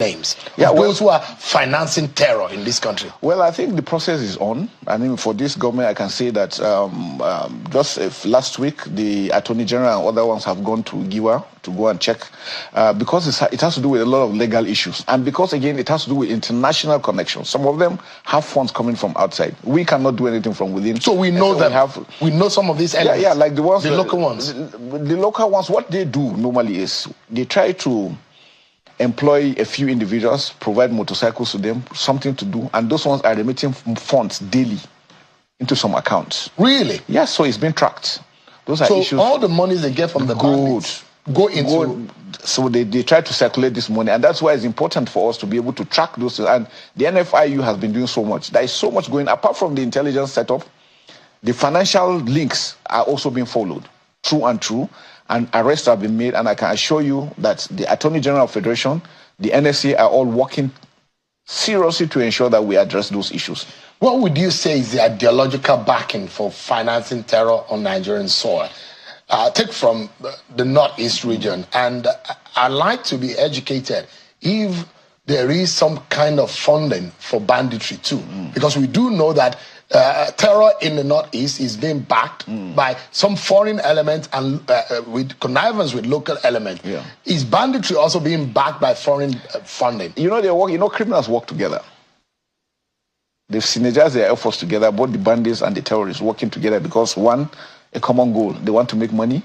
names of those who are financing terror in this country? Well, I think the process is on. I mean, for this government, I can say that just last week, the Attorney General and other ones have gone to Giwa to go and check because it has to do with a lot of legal issues. And because, again, it has to do with international connections. Some of them have funds coming from outside. We cannot do anything from within. So we know them. We know some of these elements. Yeah, like the ones. The local ones. The local ones, what they do normally is they try to employ a few individuals, provide motorcycles to them, something to do, and those ones are remitting funds daily into some accounts. Really? Yes, so it's been tracked. Those are issues. So all the money they get from the bandits go into... So they try to circulate this money, and that's why it's important for us to be able to track those things. And the NFIU has been doing so much. There is so much going, apart from the intelligence setup, the financial links are also being followed through and through, and arrests have been made, and I can assure you that the Attorney General of Federation, the NSA are all working seriously to ensure that we address those issues. What would you say is the ideological backing for financing terror on Nigerian soil? Take from the Northeast region, and I'd like to be educated if there is some kind of funding for banditry too, because we do know that terror in the Northeast is being backed by some foreign elements and with connivance with local elements. Yeah. Is banditry also being backed by foreign funding? You know, they work. You know, criminals work together. They've synergized their efforts together, both the bandits and the terrorists working together because one, a common goal. They want to make money.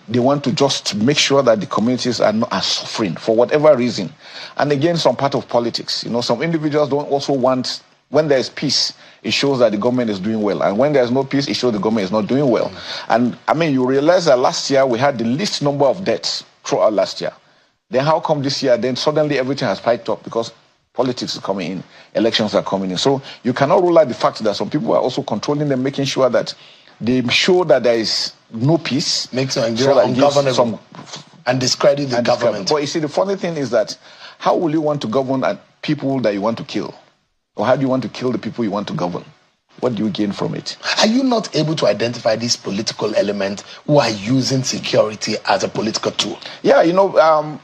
They want to just make sure that the communities are not suffering for whatever reason. And again, some part of politics. You know, some individuals don't also want, when there is peace, it shows that the government is doing well. And when there's no peace, it shows the government is not doing well. And I mean, you realize that last year we had the least number of deaths throughout last year. Then how come this year, then suddenly everything has spiked up because politics is coming in, elections are coming in. So you cannot rule out the fact that some people are also controlling them, making sure that they show that there is no peace. Makes Nigeria ungovernable and discredit the government. But you see, the funny thing is that how will you want to govern people that you want to kill? Or how do you want to kill the people you want to govern? What do you gain from it? Are you not able to identify these political elements who are using security as a political tool? Yeah, you know,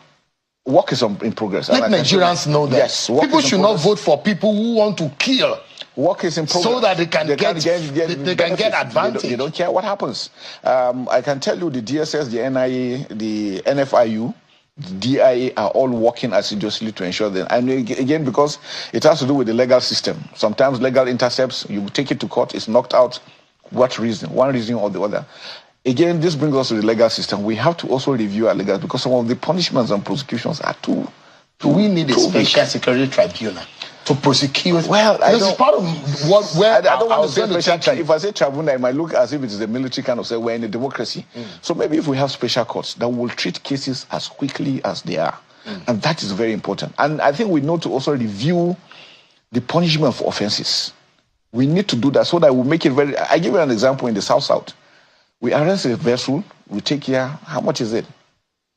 work is in progress. Let Nigerians know that. Yes, people should not vote for people who want to kill. Work is in progress. So that they can get advantage. They don't care what happens. I can tell you the DSS, the NIA, the NFIU, the DIA are all working assiduously to ensure that. And again, because it has to do with the legal system. Sometimes legal intercepts, you take it to court, it's knocked out. What reason? One reason or the other. Again, this brings us to the legal system. We have to also review our legal, because some of the punishments and prosecutions are too we need a special security tribunal to prosecute. Well, this is part of where I don't want to say special. If I say tribunal, it might look as if it is a military kind of say we're in a democracy. So maybe if we have special courts that will treat cases as quickly as they are, and that is very important. And I think we need to also review the punishment for offenses. We need to do that so that we make it very. I give you an example in the South. We arrest a vessel, we take care. How much is it?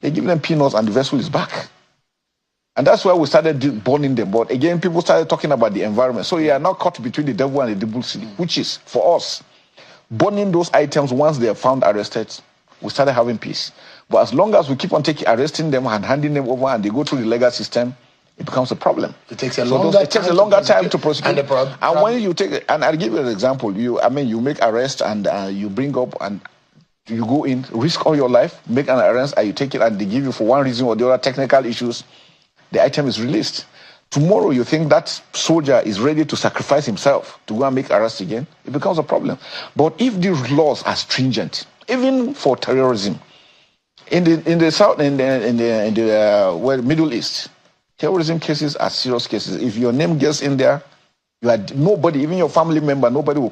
They give them peanuts, and the vessel is back. And that's why we started burning them. But again, people started talking about the environment. So you are now caught between the devil and the devil city, which is, for us, burning those items once they are found arrested, we started having peace. But as long as we keep on arresting them and handing them over and they go through the legal system, it becomes a problem. It takes a longer time to prosecute. And when you take, and I'll give you an example. You make arrest and you bring up and you go in, risk all your life, make an arrest, and you take it, and they give you for one reason or the other technical issues. The item is released. Tomorrow you think that soldier is ready to sacrifice himself to go and make arrests again, it becomes a problem. But if these laws are stringent, even for terrorism, in the South, in the Middle East, terrorism cases are serious cases. If your name gets in there, you are nobody, even your family member, nobody will